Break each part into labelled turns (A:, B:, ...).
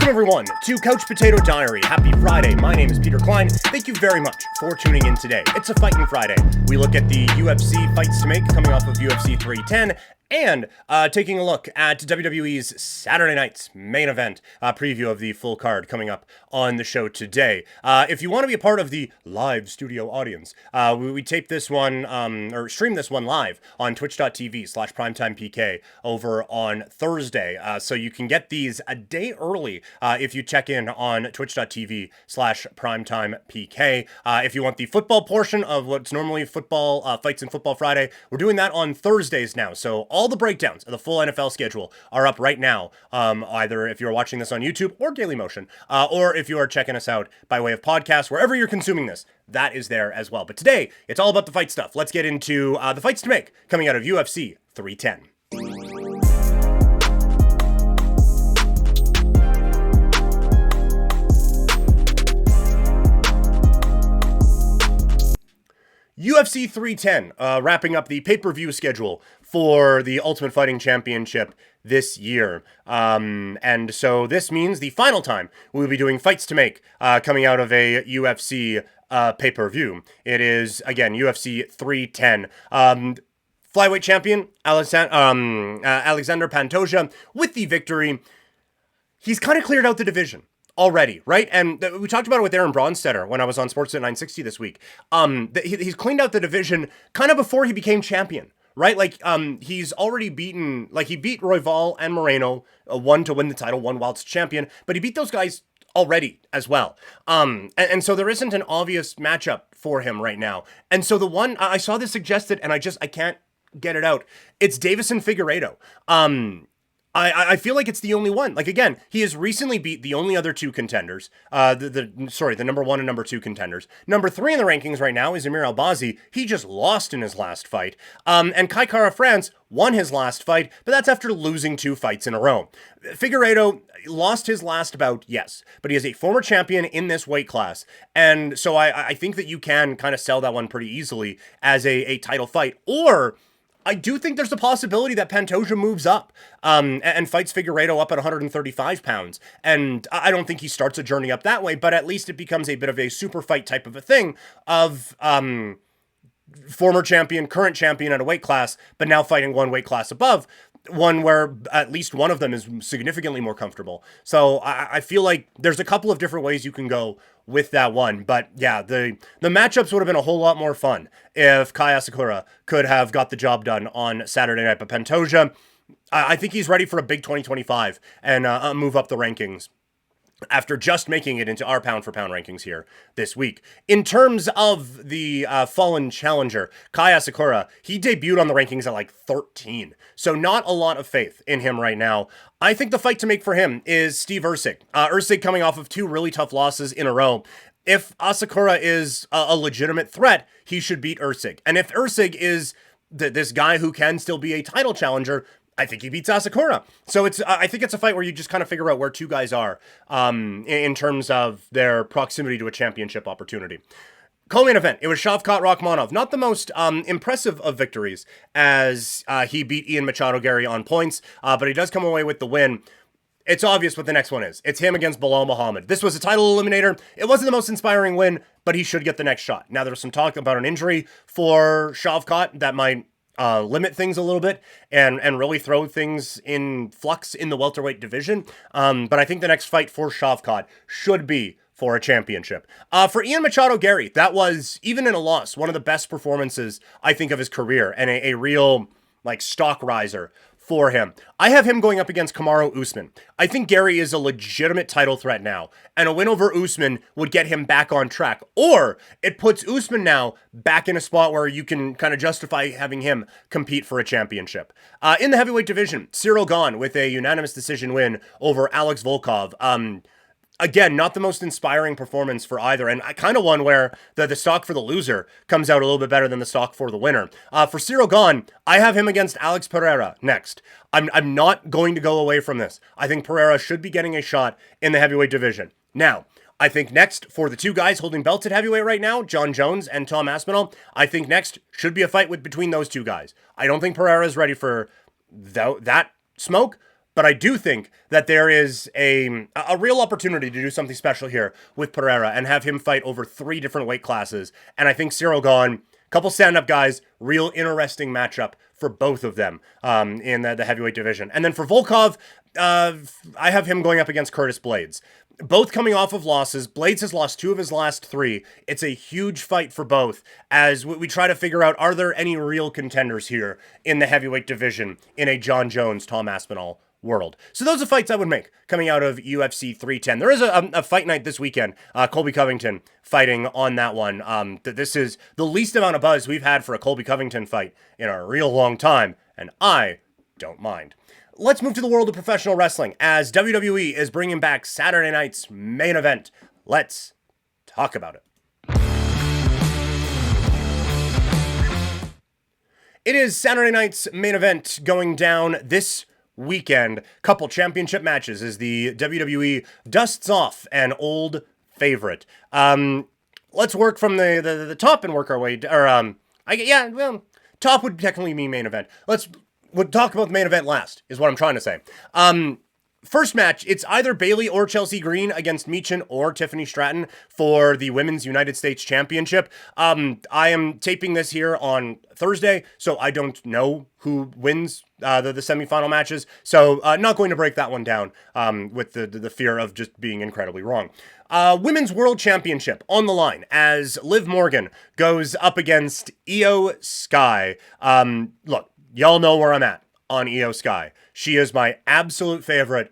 A: Welcome everyone to Couch Potato Diary. Happy Friday. My name is Peter Klein. Thank you very much for tuning in today. It's a Fighting Friday. We look at the UFC fights to make coming off of UFC 310 and taking a look at WWE's Saturday night's main event, preview of the full card coming up on the show today. If you want to be a part of the live studio audience, we tape this one, or stream this one live on twitch.tv/primetimepk over on Thursday. So you can get these a day early if you check in on twitch.tv/primetimepk. If you want the football portion of what's normally football, Fights and Football Friday, we're doing that on Thursdays now. So all the breakdowns of the full NFL schedule are up right now, either if you're watching this on YouTube or Daily Motion, or if you are checking us out by way of podcast, wherever you're consuming this, that is there as well. But today, it's all about the fight stuff. Let's get into the fights to make coming out of UFC 310. UFC 310, wrapping up the pay-per-view schedule for the Ultimate Fighting Championship this year. And so this means the final time we'll be doing fights to make coming out of a UFC pay-per-view. It is, again, UFC 310. Flyweight champion Alexander Pantoja with the victory. He's kind of cleared out the division already, right? And we talked about it with Aaron Bronstetter when I was on Sportsnet 960 this week. He's cleaned out the division kind of before he became champion, right? Like, he's already beaten, like, he beat Royval and Moreno, one to win the title, one wildest champion, but he beat those guys already as well. And so there isn't an obvious matchup for him right now. And so the one, I saw this suggested, and I can't get it out. It's Davison Figueiredo. I feel like it's the only one. Like, again, he has recently beat the only other two contenders. The number one and number two contenders. Number three in the rankings right now is Amir Albazi. He just lost in his last fight. And Kai Kara France won his last fight, but that's after losing two fights in a row. Figueiredo lost his last bout, yes, but he is a former champion in this weight class. And so I think that you can kind of sell that one pretty easily as a title fight. Or I do think there's a possibility that Pantoja moves up and fights Figueiredo up at 135 pounds. And I don't think he starts a journey up that way, but at least it becomes a bit of a super fight type of a thing of former champion, current champion at a weight class, but now fighting one weight class above, one where at least one of them is significantly more comfortable. So I feel like there's a couple of different ways you can go with that one. But yeah, the matchups would have been a whole lot more fun if Kai Asakura could have got the job done on Saturday night. But Pantoja, I think he's ready for a big 2025 and move up the rankings after just making it into our pound-for-pound rankings here this week. In terms of the fallen challenger, Kai Asakura, he debuted on the rankings at like 13. So not a lot of faith in him right now. I think the fight to make for him is Steve Erceg. Erceg coming off of two really tough losses in a row. If Asakura is a legitimate threat, he should beat Erceg. And if Erceg is this guy who can still be a title challenger, I think he beats Asakura. So I think it's a fight where you just kind of figure out where two guys are in terms of their proximity to a championship opportunity. Co-main event, it was Shavkat Rakhmonov. Not the most impressive of victories as he beat Ian Machado Gary on points, but he does come away with the win. It's obvious what the next one is. It's him against Bilal Muhammad. This was a title eliminator. It wasn't the most inspiring win, but he should get the next shot. Now, there's some talk about an injury for Shavkat that might limit things a little bit and really throw things in flux in the welterweight division. But I think the next fight for Shavkat should be for a championship. For Ian Machado Gary, that was, even in a loss, one of the best performances, I think, of his career, and a real, like, stock riser for him. I have him going up against Kamaru Usman. I think Gary is a legitimate title threat now, and a win over Usman would get him back on track. Or it puts Usman now back in a spot where you can kind of justify having him compete for a championship. In the heavyweight division, Cyril Gane with a unanimous decision win over Alex Volkov. Again, not the most inspiring performance for either, and kind of one where the stock for the loser comes out a little bit better than the stock for the winner. For Cyril Gane, I have him against Alex Pereira next. I'm not going to go away from this. I think Pereira should be getting a shot in the heavyweight division. Now, I think next, for the two guys holding belts at heavyweight right now, John Jones and Tom Aspinall, I think next should be a fight between those two guys. I don't think Pereira is ready for that smoke, But I do think that there is a real opportunity to do something special here with Pereira and have him fight over 3 different weight classes. And I think Cyril Gahn, couple stand-up guys, real interesting matchup for both of them in the heavyweight division. And then for Volkov, I have him going up against Curtis Blades. Both coming off of losses. Blades has lost 2 of his last 3. It's a huge fight for both as we try to figure out, are there any real contenders here in the heavyweight division in a John Jones, Tom Aspinall world? So those are fights I would make coming out of UFC 310. There is a fight night this weekend. Colby Covington fighting on that one. This is the least amount of buzz we've had for a Colby Covington fight in a real long time, and I don't mind. Let's move to the world of professional wrestling as WWE is bringing back Saturday night's main event. Let's talk about it. It is Saturday night's main event going down this weekend. Couple championship matches as the WWE dusts off an old favorite. Let's work from the top and work our way. Top would technically mean main event. We'll talk about the main event last, is what I'm trying to say. First match, it's either Bayley or Chelsea Green against Meechin or Tiffany Stratton for the Women's United States Championship. I am taping this here on Thursday, so I don't know who wins the semifinal matches. So not going to break that one down with the fear of just being incredibly wrong. Women's World Championship on the line as Liv Morgan goes up against Io Sky. Look, y'all know where I'm at on Io Sky. She is my absolute favorite,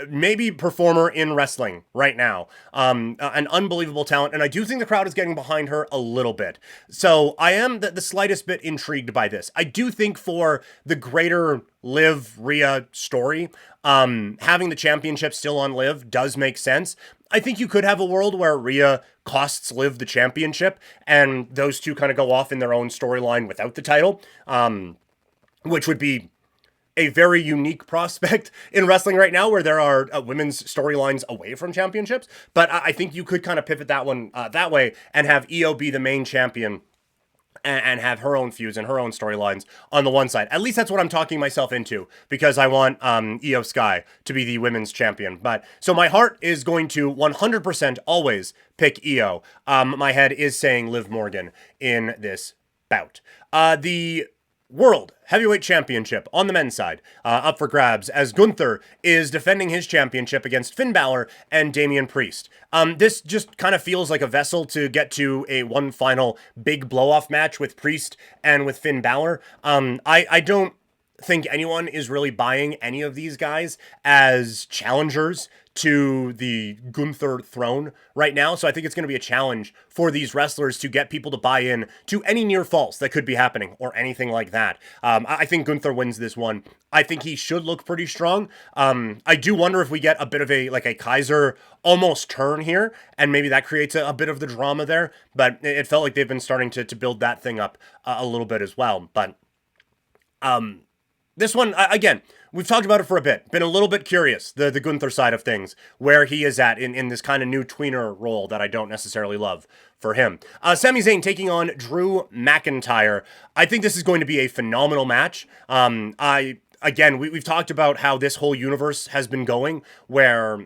A: maybe performer in wrestling right now. An unbelievable talent, and I do think the crowd is getting behind her a little bit. So I am the slightest bit intrigued by this. I do think for the greater Liv Rhea story, having the championship still on Liv does make sense. I think you could have a world where Rhea costs Liv the championship, and those two kind of go off in their own storyline without the title, which would be a very unique prospect in wrestling right now where there are women's storylines away from championships. But I think you could kind of pivot that one that way and have Io be the main champion and have her own feuds and her own storylines on the one side. At least that's what I'm talking myself into because I want Io Sky to be the women's champion. But so my heart is going to 100% always pick Io. My head is saying Liv Morgan in this bout. The World Heavyweight Championship on the men's side, up for grabs as Gunther is defending his championship against Finn Balor and Damian Priest. This just kind of feels like a vessel to get to a one final big blow-off match with Priest and with Finn Balor. I don't think anyone is really buying any of these guys as challengers to the Gunther throne right now. So I think it's going to be a challenge for these wrestlers to get people to buy in to any near falls that could be happening or anything like that. I think Gunther wins this one. I think he should look pretty strong. I do wonder if we get a bit of a Kaiser almost turn here, and maybe that creates a bit of the drama there. But it felt like they've been starting to build that thing up a little bit as well. But this one, again, we've talked about it for a bit. Been a little bit curious, the Gunther side of things, where he is at in this kind of new tweener role that I don't necessarily love for him. Sami Zayn taking on Drew McIntyre. I think this is going to be a phenomenal match. We've talked about how this whole universe has been going, where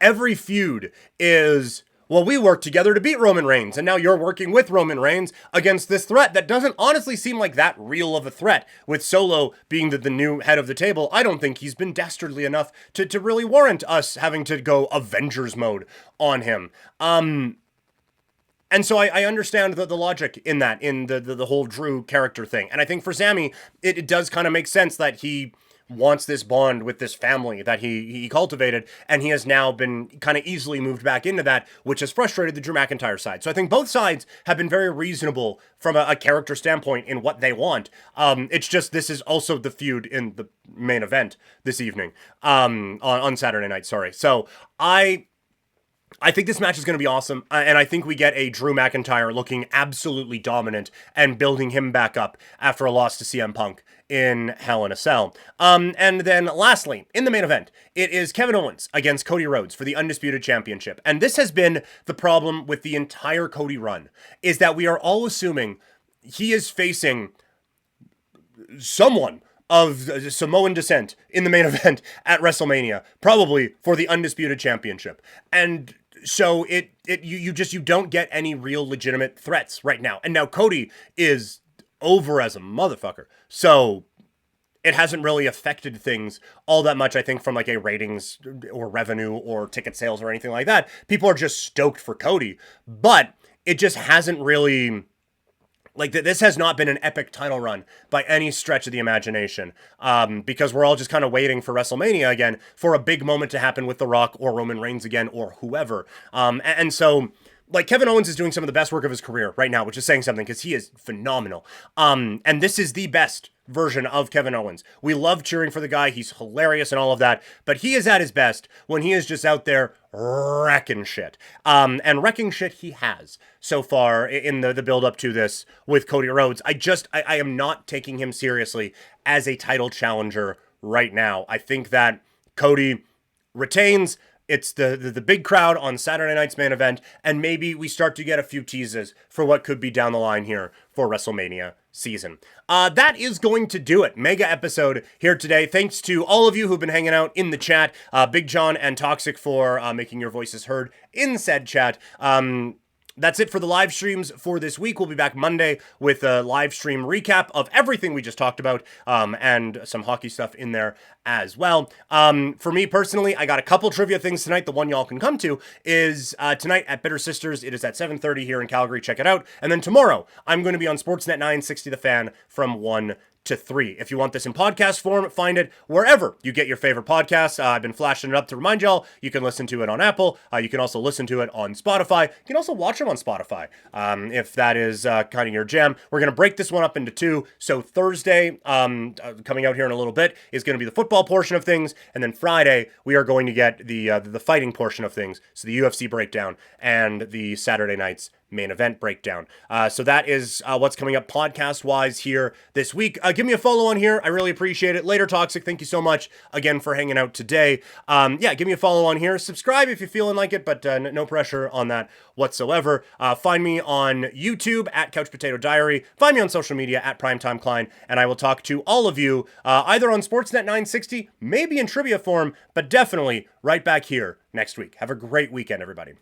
A: every feud is, well, we worked together to beat Roman Reigns, and now you're working with Roman Reigns against this threat that doesn't honestly seem like that real of a threat. With Solo being the new head of the table, I don't think he's been dastardly enough to really warrant us having to go Avengers mode on him. And so I understand the logic in that, in the whole Drew character thing. And I think for Sami, it does kind of make sense that he wants this bond with this family that he cultivated, and he has now been kind of easily moved back into that, which has frustrated the Drew McIntyre side. So I think both sides have been very reasonable from a character standpoint in what they want. It's just this is also the feud in the main event this evening, on Saturday night, sorry. So I think this match is going to be awesome, and I think we get a Drew McIntyre looking absolutely dominant and building him back up after a loss to CM Punk in Hell in a Cell. And then lastly, in the main event, it is Kevin Owens against Cody Rhodes for the Undisputed Championship. And this has been the problem with the entire Cody run, is that we are all assuming he is facing someone of Samoan descent in the main event at WrestleMania, probably for the undisputed championship. And so you don't get any real legitimate threats right now. And now Cody is over as a motherfucker. So it hasn't really affected things all that much, I think, from like a ratings or revenue or ticket sales or anything like that. People are just stoked for Cody, but it just hasn't really, like, this has not been an epic title run by any stretch of the imagination, because we're all just kind of waiting for WrestleMania again for a big moment to happen with The Rock or Roman Reigns again or whoever. And so, like, Kevin Owens is doing some of the best work of his career right now, which is saying something because he is phenomenal. And this is the best version of Kevin Owens. We love cheering for the guy. He's hilarious and all of that, but he is at his best when he is just out there wrecking shit. And wrecking shit he has so far in the build up to this with Cody Rhodes. I am not taking him seriously as a title challenger right now. I think that Cody retains. It's the big crowd on Saturday night's main event, and maybe we start to get a few teases for what could be down the line here for WrestleMania season. That is going to do it. Mega episode here today. Thanks to all of you who've been hanging out in the chat. Big John and Toxic for making your voices heard in said chat. That's it for the live streams for this week. We'll be back Monday with a live stream recap of everything we just talked about, and some hockey stuff in there as well. For me personally, I got a couple trivia things tonight. The one y'all can come to is tonight at Bitter Sisters. It is at 7:30 here in Calgary. Check it out. And then tomorrow, I'm going to be on Sportsnet 960 The Fan from 1 to 3. If you want this in podcast form, find it wherever you get your favorite podcasts. I've been flashing it up to remind y'all, you can listen to it on Apple. You can also listen to it on Spotify. You can also watch it on Spotify, if that is kind of your jam. We're going to break this one up into two. So Thursday, coming out here in a little bit, is going to be the football portion of things. And then Friday, we are going to get the fighting portion of things. So the UFC breakdown and the Saturday night's main event breakdown. So that is what's coming up podcast-wise here this week. Give me a follow on here. I really appreciate it. Later, Toxic, thank you so much again for hanging out today. Yeah, give me a follow on here. Subscribe if you're feeling like it, but no pressure on that whatsoever. Find me on YouTube at Couch Potato Diary. Find me on social media at Primetime Klein, and I will talk to all of you either on Sportsnet 960, maybe in trivia form, but definitely right back here next week. Have a great weekend, everybody.